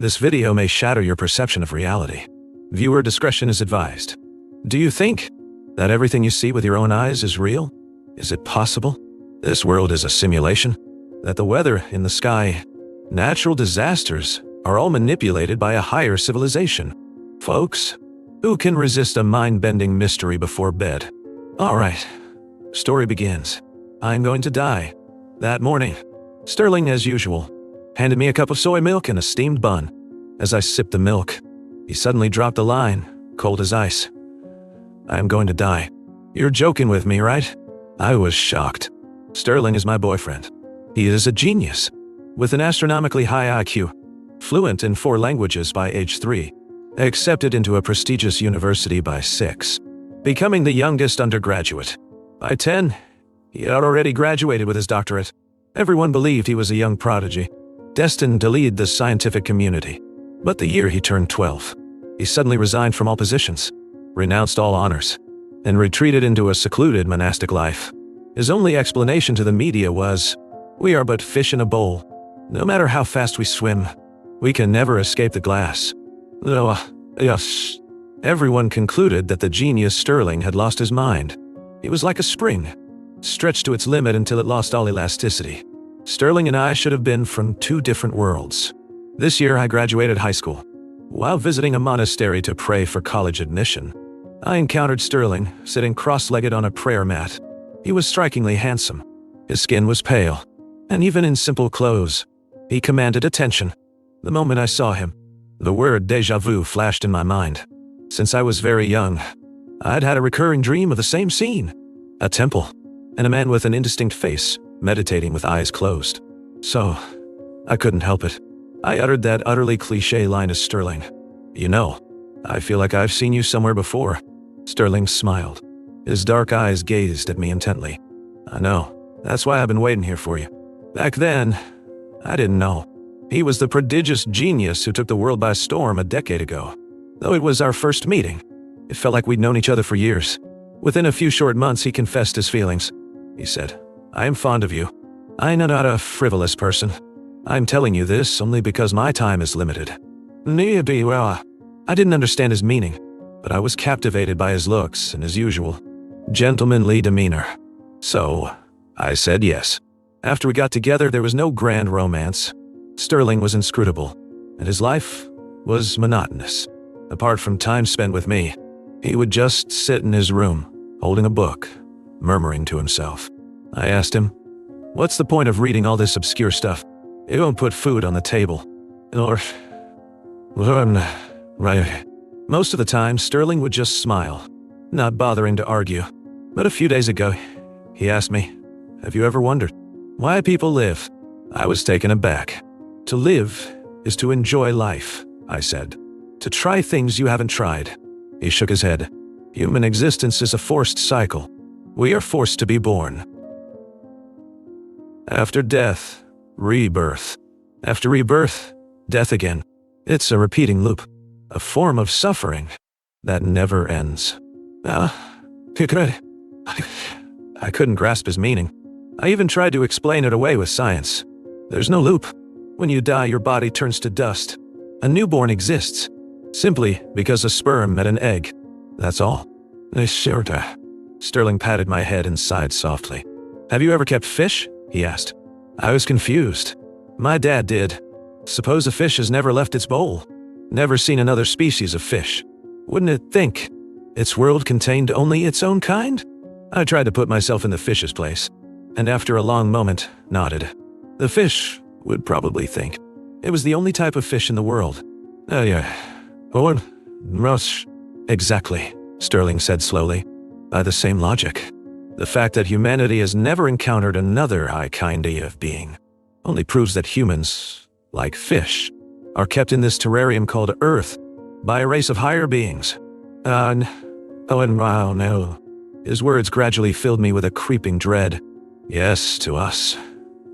This video may shatter your perception of reality. Viewer discretion is advised. Do you think that everything you see with your own eyes is real? Is it possible this world is a simulation? That the weather in the sky, natural disasters, are all manipulated by a higher civilization? Folks, who can resist a mind-bending mystery before bed? Alright, story begins. I'm going to die. That morning, Sterling, as usual, handed me a cup of soy milk and a steamed bun. As I sipped the milk, he suddenly dropped a line, cold as ice. I'm going to die. You're joking with me, right? I was shocked. Sterling is my boyfriend. He is a genius, with an astronomically high IQ, fluent in 4 languages by age 3, accepted into a prestigious university by 6, becoming the youngest undergraduate. By 10, he had already graduated with his doctorate. Everyone believed he was a young prodigy, destined to lead the scientific community. But the year he turned 12, he suddenly resigned from all positions, renounced all honors, and retreated into a secluded monastic life. His only explanation to the media was, "We are but fish in a bowl. No matter how fast we swim, we can never escape the glass." Yes. Everyone concluded that the genius Sterling had lost his mind. He was like a spring, stretched to its limit until it lost all elasticity. Sterling and I should have been from 2 different worlds. This year I graduated high school. While visiting a monastery to pray for college admission, I encountered Sterling sitting cross-legged on a prayer mat. He was strikingly handsome. His skin was pale, and even in simple clothes, he commanded attention. The moment I saw him, the word déjà vu flashed in my mind. Since I was very young, I'd had a recurring dream of the same scene. A temple, and a man with an indistinct face, meditating with eyes closed. So, I couldn't help it. I uttered that utterly cliché line to Sterling. "You know, I feel like I've seen you somewhere before." Sterling smiled. His dark eyes gazed at me intently. "I know. That's why I've been waiting here for you." Back then, I didn't know. He was the prodigious genius who took the world by storm a decade ago. Though it was our first meeting, it felt like we'd known each other for years. Within a few short months, he confessed his feelings. He said, "I am fond of you. I'm not a frivolous person. I'm telling you this only because my time is limited." I didn't understand his meaning, but I was captivated by his looks and his usual gentlemanly demeanor. So, I said yes. After we got together, there was no grand romance. Sterling was inscrutable, and his life was monotonous. Apart from time spent with me, he would just sit in his room, holding a book, murmuring to himself. I asked him, "What's the point of reading all this obscure stuff? It won't put food on the table." Most of the time, Sterling would just smile, not bothering to argue. But a few days ago, he asked me, "Have you ever wondered why people live?" I was taken aback. "To live is to enjoy life," I said. "To try things you haven't tried." He shook his head. "Human existence is a forced cycle. We are forced to be born. After death, rebirth. After rebirth, death again. It's a repeating loop, a form of suffering that never ends." I couldn't grasp his meaning. I even tried to explain it away with science. There's no loop. When you die, your body turns to dust. A newborn exists, simply because a sperm met an egg. That's all. Sterling patted my head and sighed softly. "Have you ever kept fish?" he asked. I was confused. My dad did. Suppose a fish has never left its bowl, never seen another species of fish. Wouldn't it think its world contained only its own kind? I tried to put myself in the fish's place, and after a long moment, nodded. The fish would probably think it was the only type of fish in the world. Exactly, Sterling said slowly. By the same logic, the fact that humanity has never encountered another high kind of being only proves that humans, like fish, are kept in this terrarium called Earth by a race of higher beings. No. His words gradually filled me with a creeping dread. Yes, to us,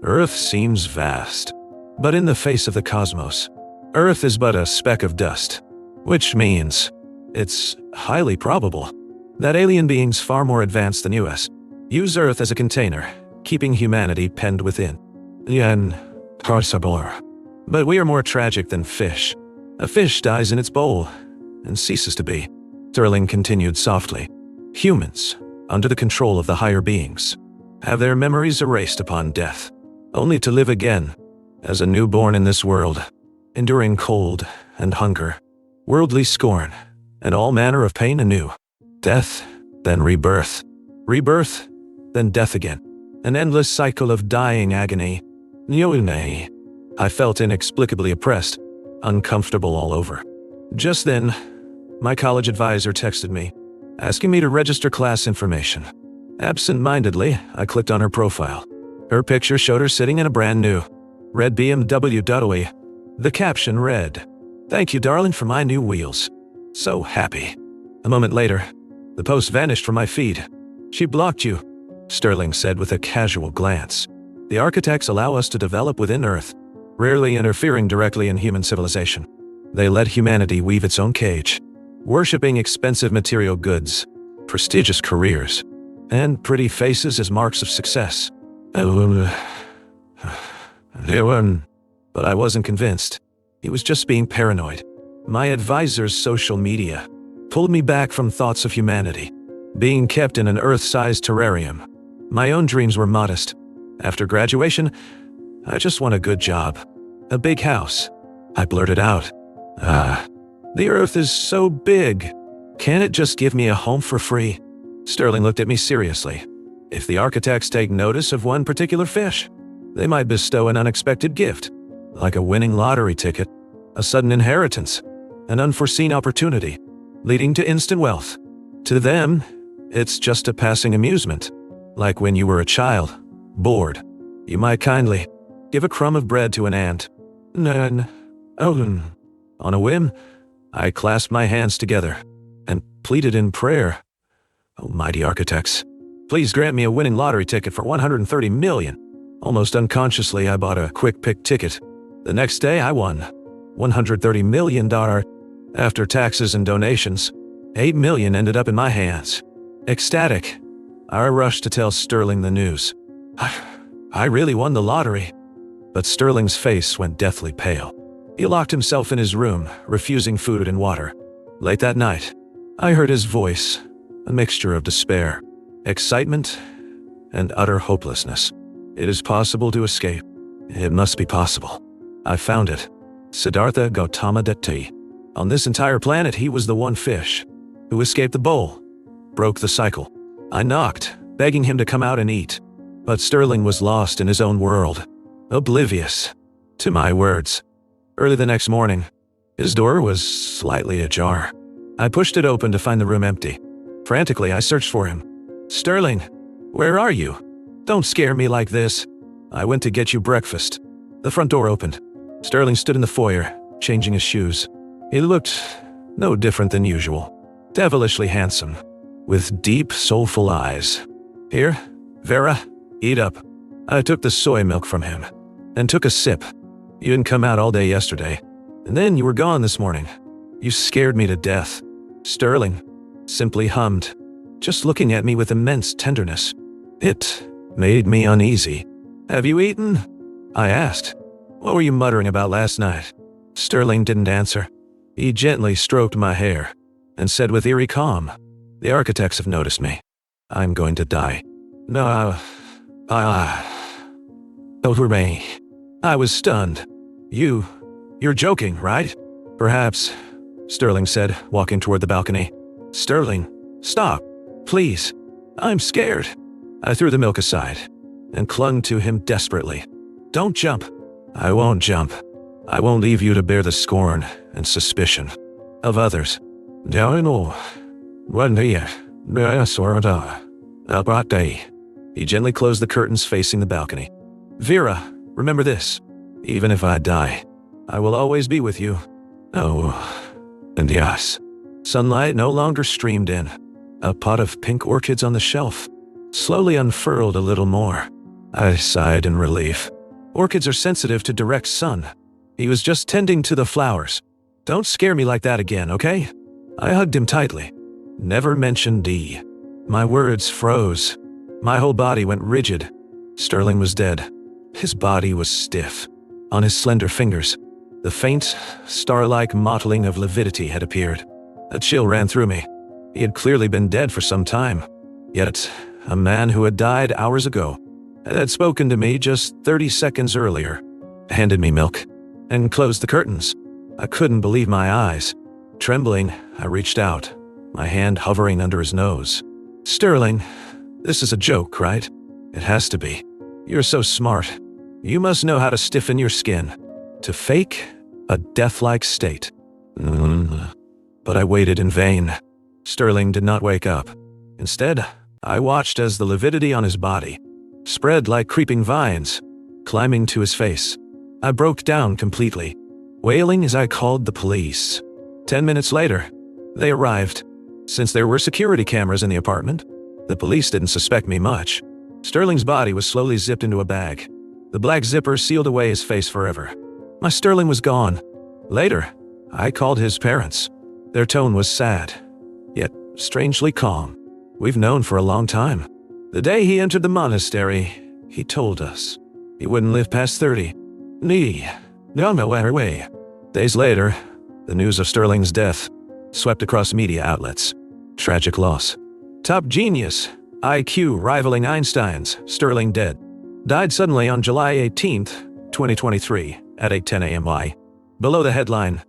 Earth seems vast. But in the face of the cosmos, Earth is but a speck of dust, which means it's highly probable that alien beings far more advanced than us use Earth as a container, keeping humanity penned within. But we are more tragic than fish. A fish dies in its bowl and ceases to be. Sterling continued softly. Humans, under the control of the higher beings, have their memories erased upon death, only to live again as a newborn in this world, enduring cold and hunger, worldly scorn, and all manner of pain anew. Death, then rebirth. Rebirth, then death again. An endless cycle of dying agony. Nyone. I felt inexplicably oppressed, uncomfortable all over. Just then, my college advisor texted me, asking me to register class information. Absent-mindedly, I clicked on her profile. Her picture showed her sitting in a brand new red BMW. The caption read, "Thank you, darling, for my new wheels. So happy." A moment later, the post vanished from my feed. "She blocked you," Sterling said with a casual glance. "The architects allow us to develop within Earth, rarely interfering directly in human civilization. They let humanity weave its own cage, worshipping expensive material goods, prestigious careers, and pretty faces as marks of success." But I wasn't convinced. He was just being paranoid. My advisor's social media pulled me back from thoughts of humanity, being kept in an Earth-sized terrarium. My own dreams were modest. After graduation, I just want a good job, a big house. I blurted out, "The Earth is so big. Can't it just give me a home for free?" Sterling looked at me seriously. If the architects take notice of one particular fish, they might bestow an unexpected gift, like a winning lottery ticket, a sudden inheritance, an unforeseen opportunity, leading to instant wealth. To them, it's just a passing amusement, like when you were a child, bored. You might kindly give a crumb of bread to an ant. On a whim, I clasped my hands together and pleaded in prayer. "Almighty architects, please grant me a winning lottery ticket for 130 million. Almost unconsciously, I bought a quick pick ticket. The next day, I won $130 million. After taxes and donations, $8 million ended up in my hands. Ecstatic, I rushed to tell Sterling the news. I really won the lottery. But Sterling's face went deathly pale. He locked himself in his room, refusing food and water. Late that night, I heard his voice, a mixture of despair, excitement, and utter hopelessness. "It is possible to escape. It must be possible. I found it. Siddhartha Gautama Detti. On this entire planet, he was the one fish who escaped the bowl, broke the cycle. I knocked, begging him to come out and eat. But Sterling was lost in his own world, oblivious to my words. Early the next morning, his door was slightly ajar. I pushed it open to find the room empty. Frantically, I searched for him. "Sterling, where are you? Don't scare me like this. I went to get you breakfast." The front door opened. Sterling stood in the foyer, changing his shoes. He looked no different than usual, devilishly handsome, with deep, soulful eyes. "Here, Vera, eat up." I took the soy milk from him and took a sip. "You didn't come out all day yesterday, and then you were gone this morning. You scared me to death." Sterling simply hummed, just looking at me with immense tenderness. It made me uneasy. "Have you eaten?" I asked. "What were you muttering about last night?" Sterling didn't answer. He gently stroked my hair and said with eerie calm, "The architects have noticed me. I'm going to die." "No, over me." I was stunned. You're joking, right?" "Perhaps," Sterling said, walking toward the balcony. "Sterling, stop, please. I'm scared." I threw the milk aside and clung to him desperately. "Don't jump." "I won't jump. I won't leave you to bear the scorn and suspicion of others." He gently closed the curtains facing the balcony. "Vera, remember this. Even if I die, I will always be with you." "Oh, and yes." Sunlight no longer streamed in. A pot of pink orchids on the shelf slowly unfurled a little more. I sighed in relief. Orchids are sensitive to direct sun. He was just tending to the flowers. "Don't scare me like that again, okay?" I hugged him tightly. "Never mention D." My words froze. My whole body went rigid. Sterling was dead. His body was stiff. On his slender fingers, The faint, star-like mottling of lividity had appeared. A chill ran through me. He had clearly been dead for some time. Yet, a man who had died hours ago had spoken to me just 30 seconds earlier, handed me milk, and closed the curtains. I couldn't believe my eyes. Trembling, I reached out, my hand hovering under his nose. "Sterling, this is a joke, right? It has to be. You're so smart. You must know how to stiffen your skin, to fake a death-like state." But I waited in vain. Sterling did not wake up. Instead, I watched as the lividity on his body spread like creeping vines, climbing to his face. I broke down completely, wailing as I called the police. 10 minutes later, they arrived. Since there were security cameras in the apartment, the police didn't suspect me much. Sterling's body was slowly zipped into a bag. The black zipper sealed away his face forever. My Sterling was gone. Later, I called his parents. Their tone was sad, yet strangely calm. "We've known for a long time. The day he entered the monastery, he told us he wouldn't live past 30. Days later, the news of Sterling's death swept across media outlets. Tragic loss. Top genius, IQ rivaling Einstein's, Sterling dead. Died suddenly on July 18th, 2023, at 8:10 a.m. Below the headline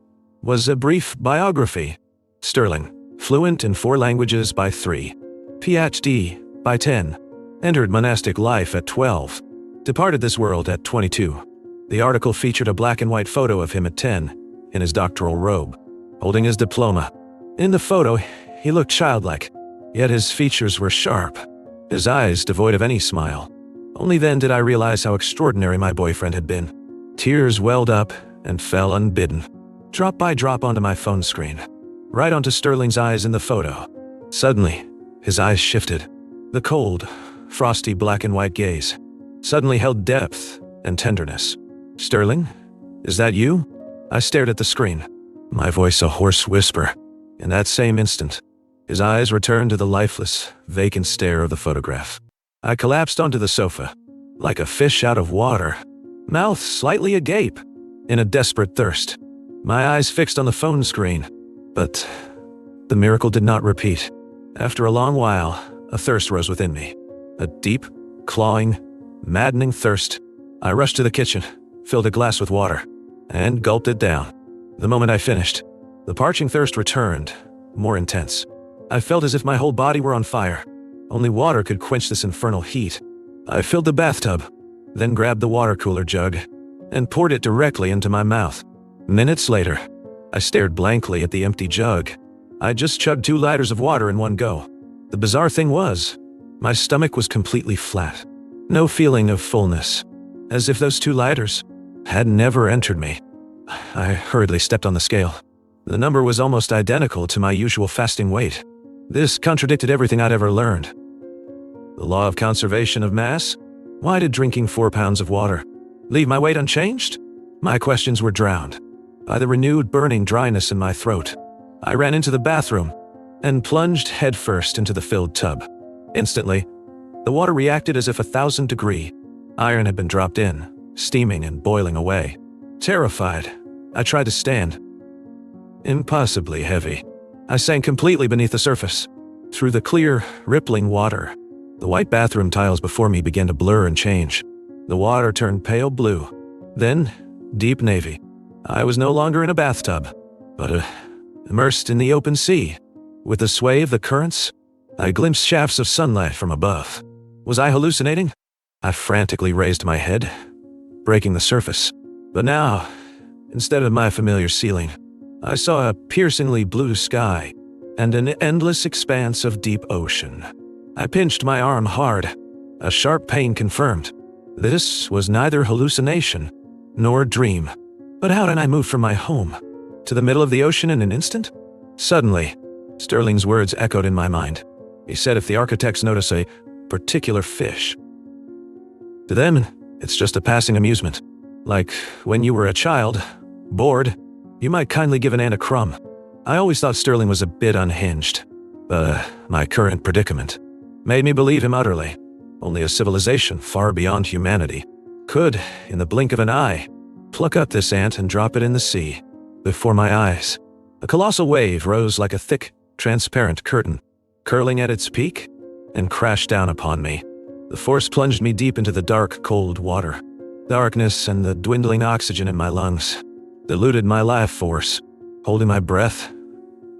was a brief biography. Sterling, fluent in 4 languages by 3. PhD by 10. Entered monastic life at 12. Departed this world at 22. The article featured a black and white photo of him at 10, in his doctoral robe, holding his diploma. In the photo, he looked childlike, yet his features were sharp, his eyes devoid of any smile. Only then did I realize how extraordinary my boyfriend had been. Tears welled up and fell unbidden, drop by drop onto my phone screen, right onto Sterling's eyes in the photo. Suddenly, his eyes shifted. The cold, frosty black and white gaze suddenly held depth and tenderness. "Sterling, is that you?" I stared at the screen, my voice a hoarse whisper. In that same instant, his eyes returned to the lifeless, vacant stare of the photograph. I collapsed onto the sofa, like a fish out of water, mouth slightly agape, in a desperate thirst. My eyes fixed on the phone screen, but the miracle did not repeat. After a long while, a thirst rose within me. A deep, clawing, maddening thirst. I rushed to the kitchen, filled a glass with water, and gulped it down. The moment I finished, the parching thirst returned, more intense. I felt as if my whole body were on fire. Only water could quench this infernal heat. I filled the bathtub, then grabbed the water cooler jug, and poured it directly into my mouth. Minutes later, I stared blankly at the empty jug. I just chugged 2 liters of water in one go. The bizarre thing was, my stomach was completely flat. No feeling of fullness, as if those 2 liters had never entered me. I hurriedly stepped on the scale. The number was almost identical to my usual fasting weight. This contradicted everything I'd ever learned. The law of conservation of mass? Why did drinking 4 pounds of water leave my weight unchanged? My questions were drowned by the renewed burning dryness in my throat. I ran into the bathroom and plunged headfirst into the filled tub. Instantly, the water reacted as if a 1,000-degree iron had been dropped in, steaming and boiling away. Terrified, I tried to stand. Impossibly heavy. I sank completely beneath the surface. Through the clear, rippling water, the white bathroom tiles before me began to blur and change. The water turned pale blue, then deep navy. I was no longer in a bathtub, but immersed in the open sea. With the sway of the currents, I glimpsed shafts of sunlight from above. Was I hallucinating? I frantically raised my head, breaking the surface. But now, instead of my familiar ceiling, I saw a piercingly blue sky and an endless expanse of deep ocean. I pinched my arm hard. A sharp pain confirmed. This was neither hallucination nor dream. But how did I move from my home to the middle of the ocean in an instant? Suddenly, Sterling's words echoed in my mind. He said if the architects notice a particular fish, to them, it's just a passing amusement. Like when you were a child, bored, you might kindly give an ant a crumb. I always thought Sterling was a bit unhinged, but my current predicament made me believe him utterly. Only a civilization far beyond humanity could, in the blink of an eye, Pluck up this ant and drop it in the sea. Before my eyes, a colossal wave rose like a thick, transparent curtain, curling at its peak, and crashed down upon me. The force plunged me deep into the dark, cold water. Darkness and the dwindling oxygen in my lungs diluted my life force. Holding my breath,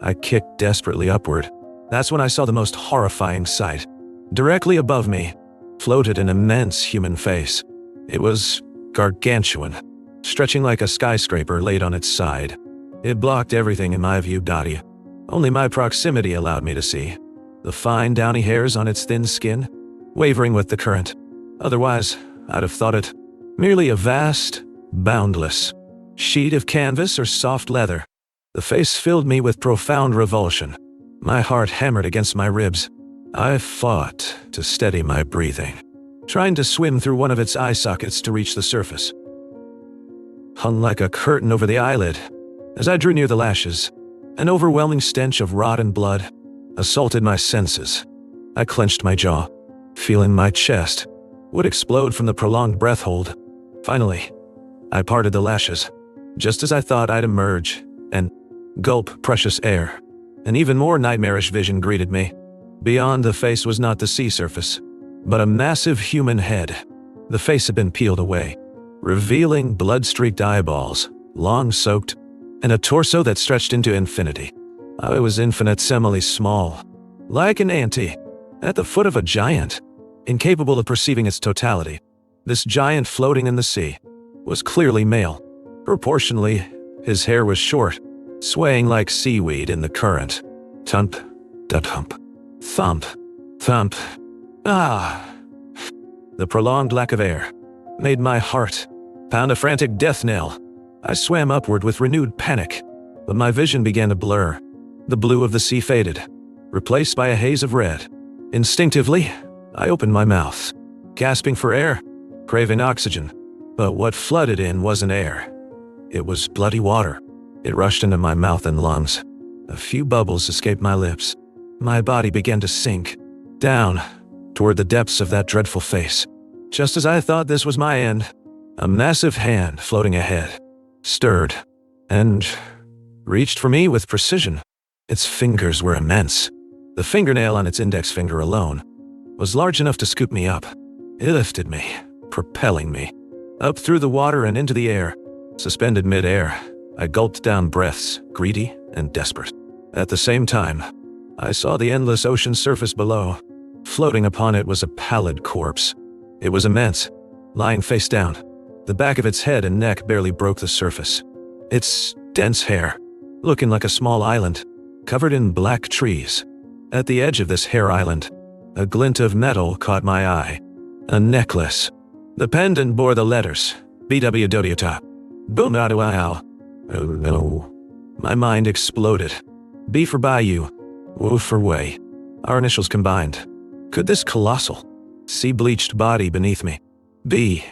I kicked desperately upward. That's when I saw the most horrifying sight. Directly above me floated an immense human face. It was gargantuan, stretching like a skyscraper laid on its side. It blocked everything in my view. Only my proximity allowed me to see. The fine downy hairs on its thin skin, wavering with the current. Otherwise, I'd have thought it merely a vast, boundless sheet of canvas or soft leather. The face filled me with profound revulsion. My heart hammered against my ribs. I fought to steady my breathing, trying to swim through one of its eye sockets to reach the surface. Hung like a curtain over the eyelid. As I drew near the lashes, an overwhelming stench of rot and blood assaulted my senses. I clenched my jaw, feeling my chest would explode from the prolonged breath hold. Finally, I parted the lashes, just as I thought I'd emerge and gulp precious air. An even more nightmarish vision greeted me. Beyond the face was not the sea surface, but a massive human head. The face had been peeled away, revealing blood-streaked eyeballs, long-soaked, and a torso that stretched into infinity. I was infinitesimally small, like an ant at the foot of a giant, incapable of perceiving its totality. This giant floating in the sea was clearly male. Proportionally, his hair was short, swaying like seaweed in the current. Thump, da-thump, thump, thump. Ah! The prolonged lack of air made my heart pound a frantic death knell. I swam upward with renewed panic, but my vision began to blur. The blue of the sea faded, replaced by a haze of red. Instinctively, I opened my mouth, gasping for air, craving oxygen. But what flooded in wasn't air. It was bloody water. It rushed into my mouth and lungs. A few bubbles escaped my lips. My body began to sink down toward the depths of that dreadful face. Just as I thought this was my end, a massive hand floating ahead stirred and reached for me with precision. Its fingers were immense. The fingernail on its index finger alone was large enough to scoop me up. It lifted me, propelling me up through the water and into the air. Suspended mid-air, I gulped down breaths, greedy and desperate. At the same time, I saw the endless ocean surface below. Floating upon it was a pallid corpse. It was immense, lying face down. The back of its head and neck barely broke the surface. Its dense hair, looking like a small island, covered in black trees. At the edge of this hair island, a glint of metal caught my eye. A necklace. The pendant bore the letters, BWWTA. Boom-a-do-ow. Oh no. My mind exploded. B for Bayou. W for Way. Our initials combined. Could this colossal, sea-bleached body beneath me be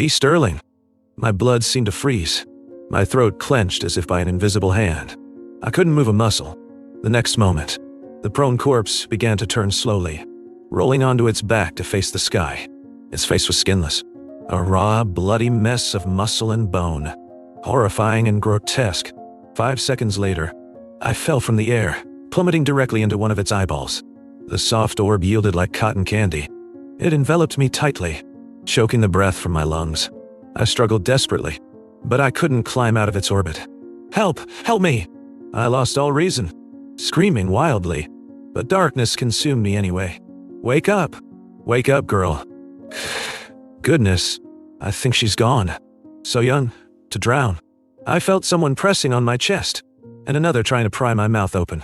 Sterling? My blood seemed to freeze. My throat clenched as if by an invisible hand. I couldn't move a muscle. The next moment, the prone corpse began to turn slowly, rolling onto its back to face the sky. Its face was skinless, a raw, bloody mess of muscle and bone, horrifying and grotesque. 5 seconds later, I fell from the air, plummeting directly into one of its eyeballs. The soft orb yielded like cotton candy. It enveloped me tightly, choking the breath from my lungs. I struggled desperately, but I couldn't climb out of its orbit. Help! Help me! I lost all reason, screaming wildly, but darkness consumed me anyway. Wake up! Wake up, girl. Goodness, I think she's gone. So young, to drown. I felt someone pressing on my chest, and another trying to pry my mouth open,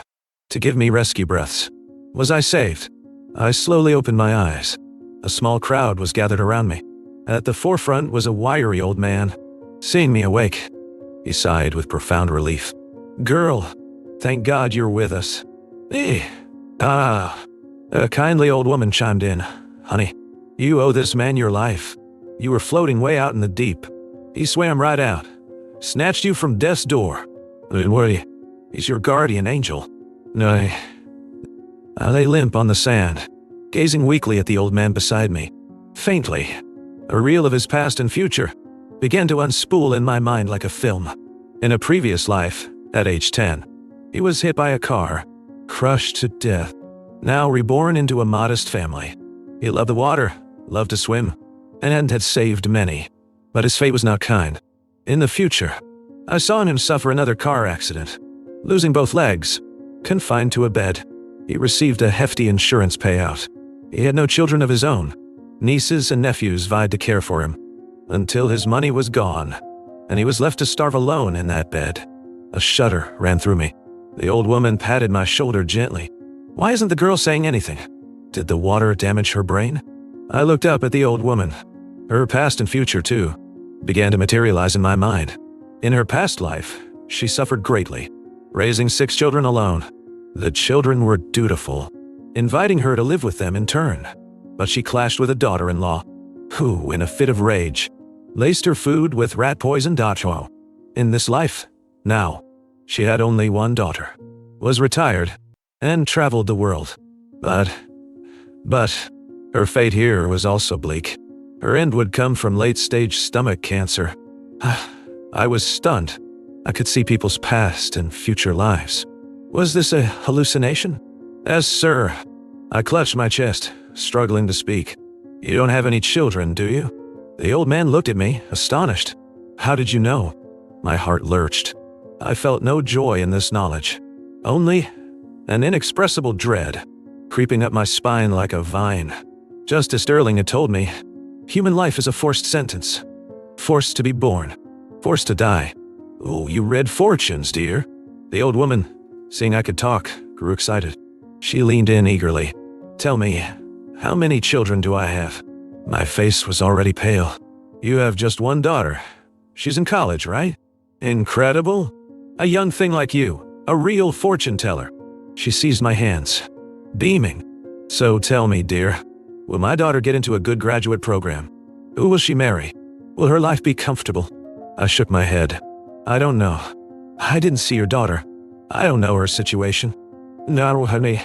to give me rescue breaths. Was I saved? I slowly opened my eyes. A small crowd was gathered around me. At the forefront was a wiry old man. Seeing me awake, he sighed with profound relief. Girl, thank God you're with us. A kindly old woman chimed in. Honey, you owe this man your life. You were floating way out in the deep. He swam right out, snatched you from death's door. Don't worry, he's your guardian angel. No, I lay limp on the sand, gazing weakly at the old man beside me. Faintly, a reel of his past and future began to unspool in my mind like a film. In a previous life, at age 10, he was hit by a car, crushed to death. Now reborn into a modest family. He loved the water, loved to swim, and had saved many. But his fate was not kind. In the future, I saw him suffer another car accident, losing both legs, confined to a bed. He received a hefty insurance payout. He had no children of his own. Nieces and nephews vied to care for him, until his money was gone, and he was left to starve alone in that bed. A shudder ran through me. The old woman patted my shoulder gently. Why isn't the girl saying anything? Did the water damage her brain? I looked up at the old woman. Her past and future, too, began to materialize in my mind. In her past life, she suffered greatly, raising 6 children alone. The children were dutiful, inviting her to live with them in turn. But she clashed with a daughter-in-law, who, in a fit of rage, laced her food with rat poison dacho. In this life, now, she had only one daughter, was retired, and traveled the world. But her fate here was also bleak. Her end would come from late-stage stomach cancer. I was stunned. I could see people's past and future lives. Was this a hallucination? Yes, sir. I clutched my chest, struggling to speak. You don't have any children, do you? The old man looked at me, astonished. How did you know? My heart lurched. I felt no joy in this knowledge, only an inexpressible dread, creeping up my spine like a vine. Just as Sterling had told me, human life is a forced sentence. Forced to be born, forced to die. Oh, you read fortunes, dear. The old woman, seeing I could talk, grew excited. She leaned in eagerly. Tell me, how many children do I have? My face was already pale. You have just one daughter. She's in college, right? Incredible. A young thing like you, a real fortune teller. She seized my hands, beaming. So tell me, dear, will my daughter get into a good graduate program? Who will she marry? Will her life be comfortable? I shook my head. I don't know. I didn't see your daughter. I don't know her situation. No, honey.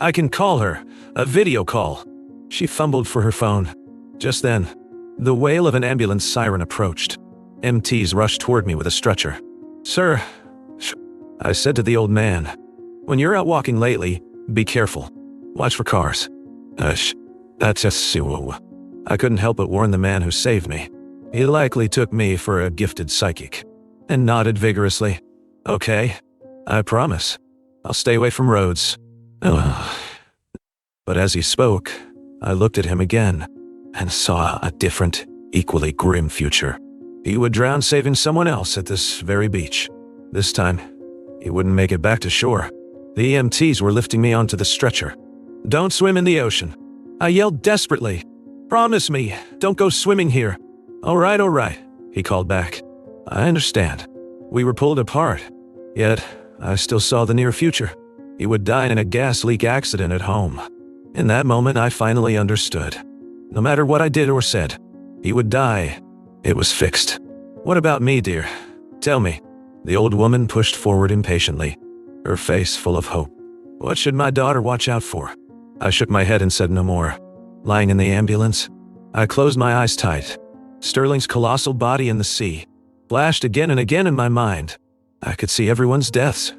I can call her. A video call. She fumbled for her phone. Just then, the wail of an ambulance siren approached. MTs rushed toward me with a stretcher. Sir, I said to the old man, when you're out walking lately, be careful. Watch for cars. That's a sew. I couldn't help but warn the man who saved me. He likely took me for a gifted psychic, and nodded vigorously. Okay, I promise. I'll stay away from roads. But as he spoke, I looked at him again, and saw a different, equally grim future. He would drown saving someone else at this very beach. This time, he wouldn't make it back to shore. The EMTs were lifting me onto the stretcher. Don't swim in the ocean. I yelled desperately. Promise me, don't go swimming here. All right, he called back. I understand. We were pulled apart, yet I still saw the near future. He would die in a gas leak accident at home. In that moment, I finally understood. No matter what I did or said, he would die. It was fixed. What about me, dear? Tell me. The old woman pushed forward impatiently, her face full of hope. What should my daughter watch out for? I shook my head and said no more. Lying in the ambulance, I closed my eyes tight. Sterling's colossal body in the sea flashed again and again in my mind. I could see everyone's deaths,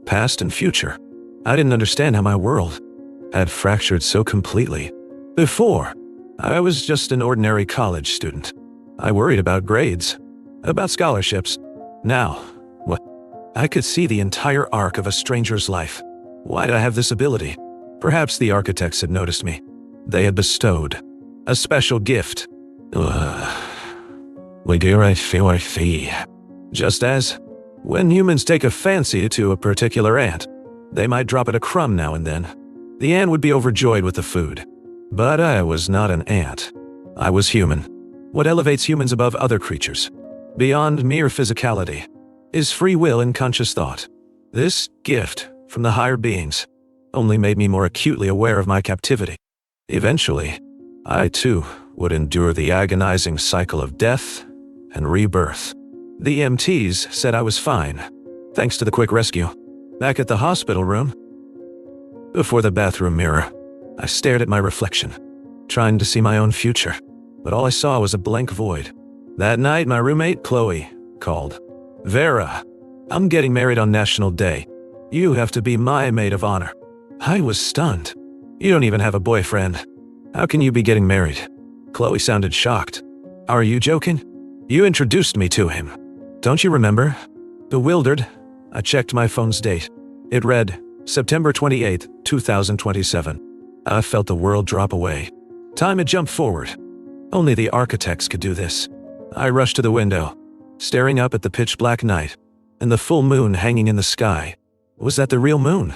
past and future. I didn't understand how my world had fractured so completely. Before, I was just an ordinary college student. I worried about grades, about scholarships. Now, what? I could see the entire arc of a stranger's life. Why did I have this ability? Perhaps the architects had noticed me. They had bestowed a special gift. We do right for fee. Just as, when humans take a fancy to a particular ant, they might drop it a crumb now and then. The ant would be overjoyed with the food. But I was not an ant. I was human. What elevates humans above other creatures, beyond mere physicality, is free will and conscious thought. This gift from the higher beings only made me more acutely aware of my captivity. Eventually, I too would endure the agonizing cycle of death and rebirth. The EMTs said I was fine, thanks to the quick rescue. Back at the hospital room, before the bathroom mirror, I stared at my reflection, trying to see my own future. But all I saw was a blank void. That night, my roommate, Chloe, called. Vera, I'm getting married on National Day. You have to be my maid of honor. I was stunned. You don't even have a boyfriend. How can you be getting married? Chloe sounded shocked. Are you joking? You introduced me to him. Don't you remember? Bewildered, I checked my phone's date. It read, September 28, 2027. I felt the world drop away. Time had jumped forward. Only the architects could do this. I rushed to the window, staring up at the pitch-black night and the full moon hanging in the sky. Was that the real moon?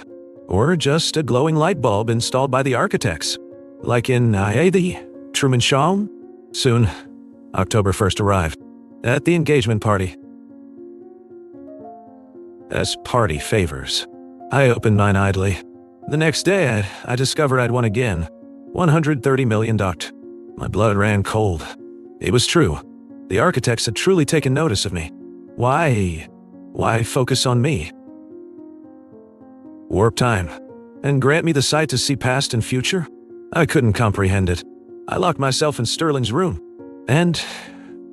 Or just a glowing light bulb installed by the architects? Like in the Truman Show? Soon, October 1st arrived. At the engagement party. As party favors, I opened mine idly. The next day, I discovered I'd won again. $130 million. My blood ran cold. It was true. The architects had truly taken notice of me. Why focus on me? Warp time. And grant me the sight to see past and future? I couldn't comprehend it. I locked myself in Sterling's room. And,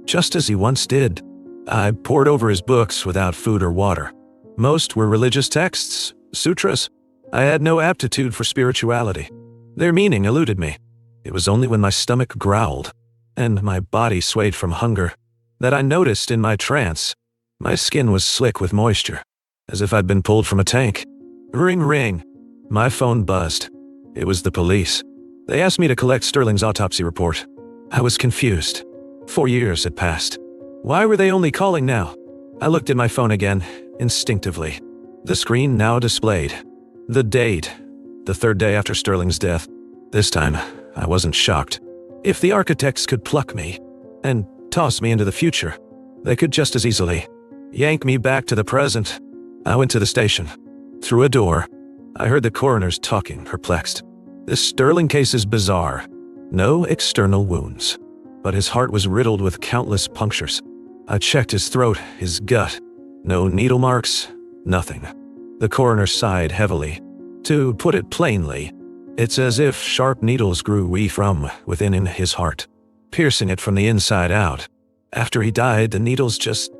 just as he once did, I pored over his books without food or water. Most were religious texts, sutras. I had no aptitude for spirituality. Their meaning eluded me. It was only when my stomach growled and my body swayed from hunger that I noticed in my trance my skin was slick with moisture, as if I'd been pulled from a tank. Ring, ring. My phone buzzed. It was the police. They asked me to collect Sterling's autopsy report. I was confused. 4 years had passed. Why were they only calling now? I looked at my phone again, instinctively. The screen now displayed the date, the 3rd day after Sterling's death. This time, I wasn't shocked. If the architects could pluck me and toss me into the future, they could just as easily yank me back to the present. I went to the station. Through a door, I heard the coroners talking, perplexed. This Sterling case is bizarre. No external wounds, but his heart was riddled with countless punctures. I checked his throat, his gut. No needle marks, nothing. The coroner sighed heavily. To put it plainly, it's as if sharp needles grew from within in his heart, piercing it from the inside out. After he died, the needles just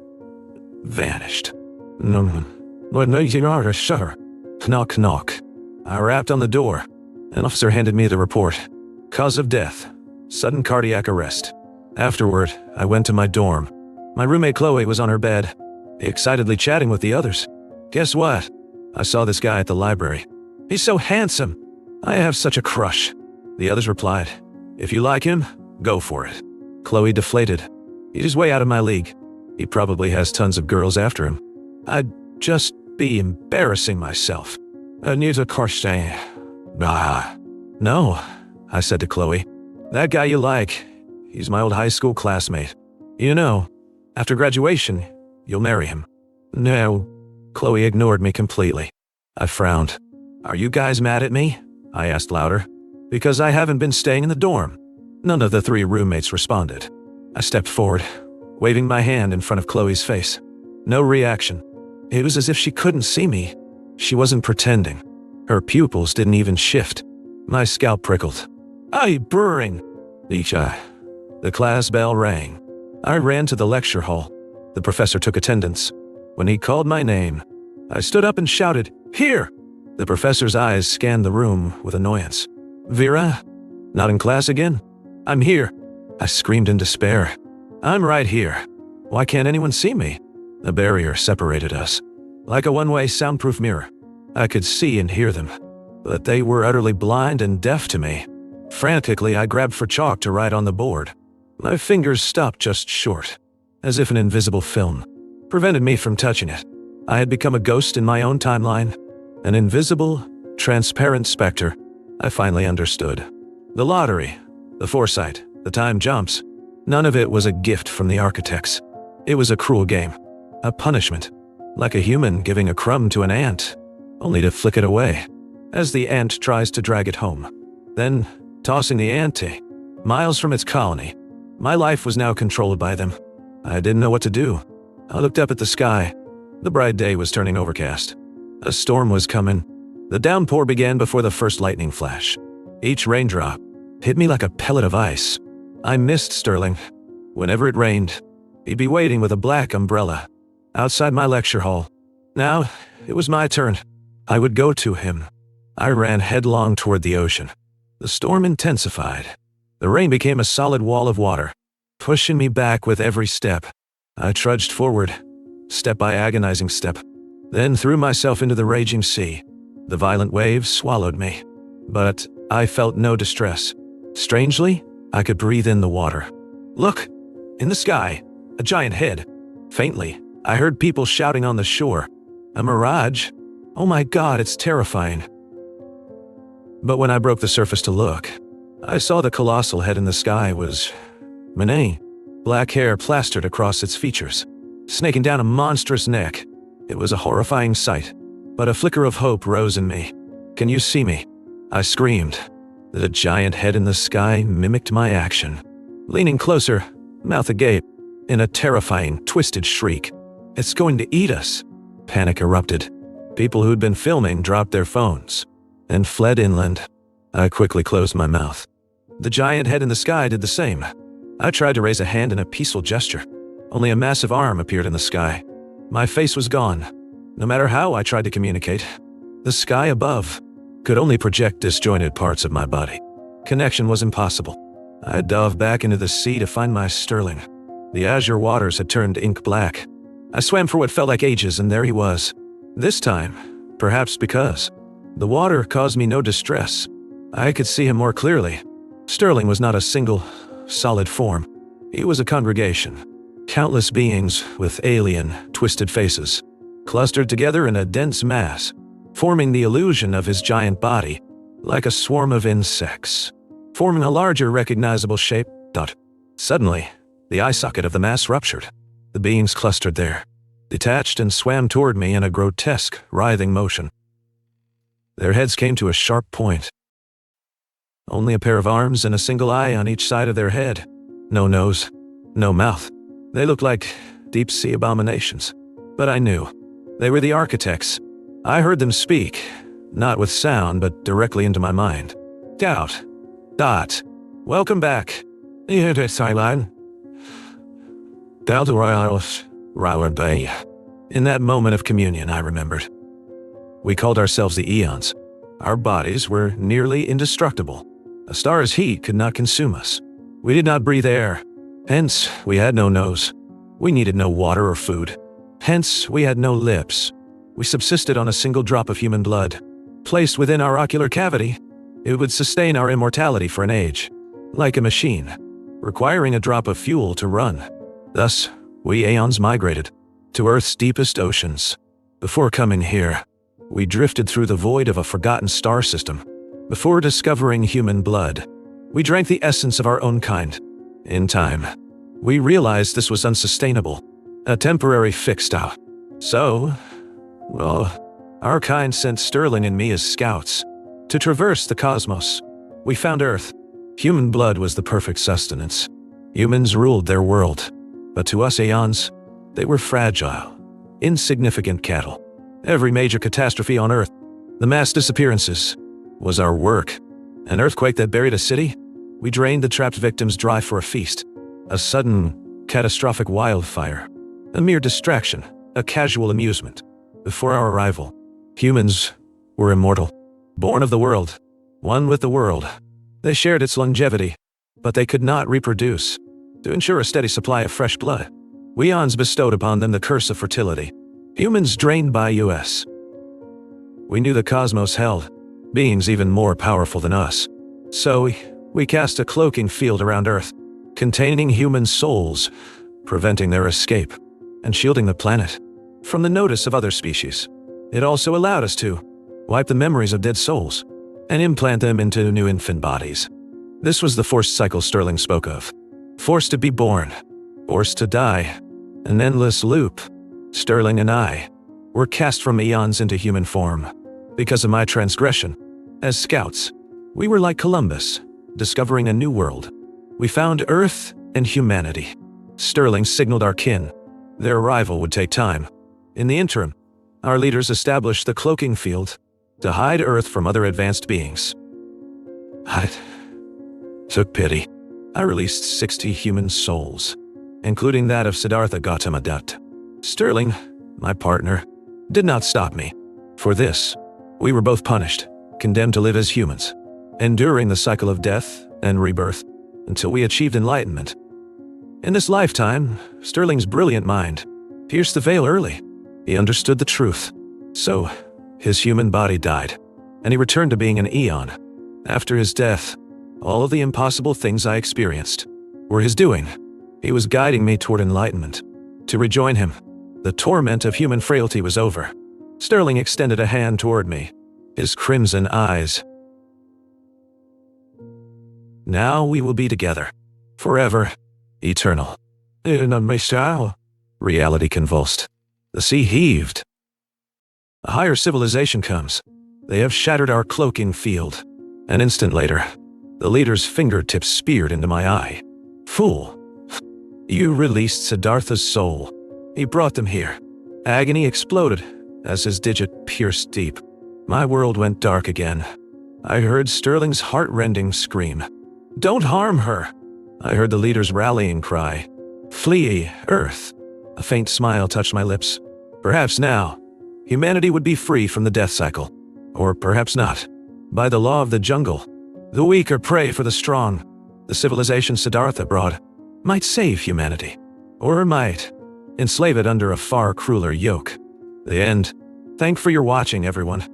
vanished. No, sure. Knock, knock. I rapped on the door. An officer handed me the report. Cause of death, sudden cardiac arrest. Afterward, I went to my dorm. My roommate Chloe was on her bed, excitedly chatting with the others. Guess what? I saw this guy at the library. He's so handsome. I have such a crush. The others replied, if you like him, go for it. Chloe deflated. He's way out of my league. He probably has tons of girls after him. I'd just be embarrassing myself. Anita Karstein. No, I said to Chloe. That guy you like, he's my old high school classmate. You know, after graduation, you'll marry him. No. Chloe ignored me completely. I frowned. Are you guys mad at me? I asked louder. Because I haven't been staying in the dorm. None of the 3 roommates responded. I stepped forward, waving my hand in front of Chloe's face. No reaction. It was as if she couldn't see me. She wasn't pretending. Her pupils didn't even shift. My scalp prickled. Aye, burring. The class bell rang. I ran to the lecture hall. The professor took attendance. When he called my name, I stood up and shouted, Here! The professor's eyes scanned the room with annoyance. Vera? Not in class again? I'm here. I screamed in despair. I'm right here. Why can't anyone see me? A barrier separated us, like a one-way soundproof mirror. I could see and hear them, but they were utterly blind and deaf to me. Frantically, I grabbed for chalk to write on the board. My fingers stopped just short, as if an invisible film prevented me from touching it. I had become a ghost in my own timeline, an invisible, transparent specter. I finally understood. The lottery, the foresight, the time jumps, none of it was a gift from the architects. It was a cruel game, a punishment, like a human giving a crumb to an ant, only to flick it away, as the ant tries to drag it home. Then, tossing the ant miles from its colony. My life was now controlled by them. I didn't know what to do. I looked up at the sky. The bright day was turning overcast. A storm was coming. The downpour began before the first lightning flash. Each raindrop hit me like a pellet of ice. I missed Sterling. Whenever it rained, He'd be waiting with a black umbrella outside my lecture hall. Now, it was my turn. I would go to him. I ran headlong toward the ocean. The storm intensified. The rain became a solid wall of water, pushing me back with every step. I trudged forward, step by agonizing step, then threw myself into the raging sea. The violent waves swallowed me, but I felt no distress. Strangely, I could breathe in the water. Look! In the sky, a giant head. Faintly, I heard people shouting on the shore. A mirage? Oh my God, it's terrifying. But when I broke the surface to look, I saw the colossal head in the sky was Monet. Black hair plastered across its features, snaking down a monstrous neck. It was a horrifying sight, but a flicker of hope rose in me. Can you see me? I screamed. The giant head in the sky mimicked my action. Leaning closer, mouth agape, in a terrifying, twisted shriek. It's going to eat us. Panic erupted. People who'd been filming dropped their phones and fled inland. I quickly closed my mouth. The giant head in the sky did the same. I tried to raise a hand in a peaceful gesture. Only a massive arm appeared in the sky. My face was gone. No matter how I tried to communicate, the sky above could only project disjointed parts of my body. Connection was impossible. I dove back into the sea to find my Sterling. The azure waters had turned ink black. I swam for what felt like ages, and there he was. This time, perhaps because the water caused me no distress, I could see him more clearly. Sterling was not a single, solid form. He was a congregation. Countless beings with alien, twisted faces, clustered together in a dense mass, forming the illusion of his giant body, like a swarm of insects, forming a larger recognizable shape. Suddenly, the eye socket of the mass ruptured. The beings clustered there, detached and swam toward me in a grotesque, writhing motion. Their heads came to a sharp point. Only a pair of arms and a single eye on each side of their head. No nose, no mouth. They looked like deep-sea abominations. But I knew. They were the architects. I heard them speak, not with sound, but directly into my mind. Dot. Welcome back. In that moment of communion, I remembered. We called ourselves the Eons. Our bodies were nearly indestructible. A star's heat could not consume us. We did not breathe air. Hence, we had no nose. We needed no water or food. Hence, we had no lips. We subsisted on a single drop of human blood. Placed within our ocular cavity, it would sustain our immortality for an age. Like a machine, requiring a drop of fuel to run. Thus, we Aeons migrated to Earth's deepest oceans. Before coming here, we drifted through the void of a forgotten star system. Before discovering human blood, we drank the essence of our own kind. In time, we realized this was unsustainable, a temporary fixed-out. So, our kind sent Sterling and me as scouts to traverse the cosmos. We found Earth. Human blood was the perfect sustenance. Humans ruled their world. But to us Aeons, they were fragile, insignificant cattle. Every major catastrophe on Earth, the mass disappearances, was our work. An earthquake that buried a city? We drained the trapped victims dry for a feast. A sudden, catastrophic wildfire. A mere distraction, a casual amusement. Before our arrival, humans were immortal, born of the world, one with the world. They shared its longevity, but they could not reproduce. To ensure a steady supply of fresh blood, we Eons bestowed upon them the curse of fertility. Humans drained by us. We knew the cosmos held beings even more powerful than us. So we cast a cloaking field around Earth, containing human souls, preventing their escape, and shielding the planet from the notice of other species. It also allowed us to wipe the memories of dead souls and implant them into new infant bodies. This was the forced cycle Sterling spoke of. Forced to be born, forced to die, an endless loop. Sterling and I were cast from Eons into human form. Because of my transgression, as scouts, we were like Columbus, discovering a new world. We found Earth and humanity. Sterling signaled our kin. Their arrival would take time. In the interim, our leaders established the cloaking field to hide Earth from other advanced beings. I took pity. I released 60 human souls. including that of Siddhartha Gautama Dutt. Sterling, my partner, did not stop me. For this, we were both punished, condemned to live as humans, enduring the cycle of death and rebirth until we achieved enlightenment. In this lifetime, Sterling's brilliant mind pierced the veil early. He understood the truth. So, his human body died, and he returned to being an eon. After his death, all of the impossible things I experienced were his doing. He was guiding me toward enlightenment. To rejoin him, the torment of human frailty was over. Sterling extended a hand toward me, his crimson eyes. Now we will be together, forever, eternal. Reality convulsed. The sea heaved. A higher civilization comes. They have shattered our cloaking field. An instant later, the leader's fingertips speared into my eye. Fool! You released Siddhartha's soul. He brought them here. Agony exploded as his digit pierced deep. My world went dark again. I heard Sterling's heart-rending scream. Don't harm her! I heard the leader's rallying cry. Flee, Earth! A faint smile touched my lips. Perhaps now, humanity would be free from the death cycle. Or perhaps not. By the law of the jungle, the weak are prey for the strong. The civilization Siddhartha brought might save humanity. Or might enslave it under a far crueler yoke. The end. Thank for your watching, everyone.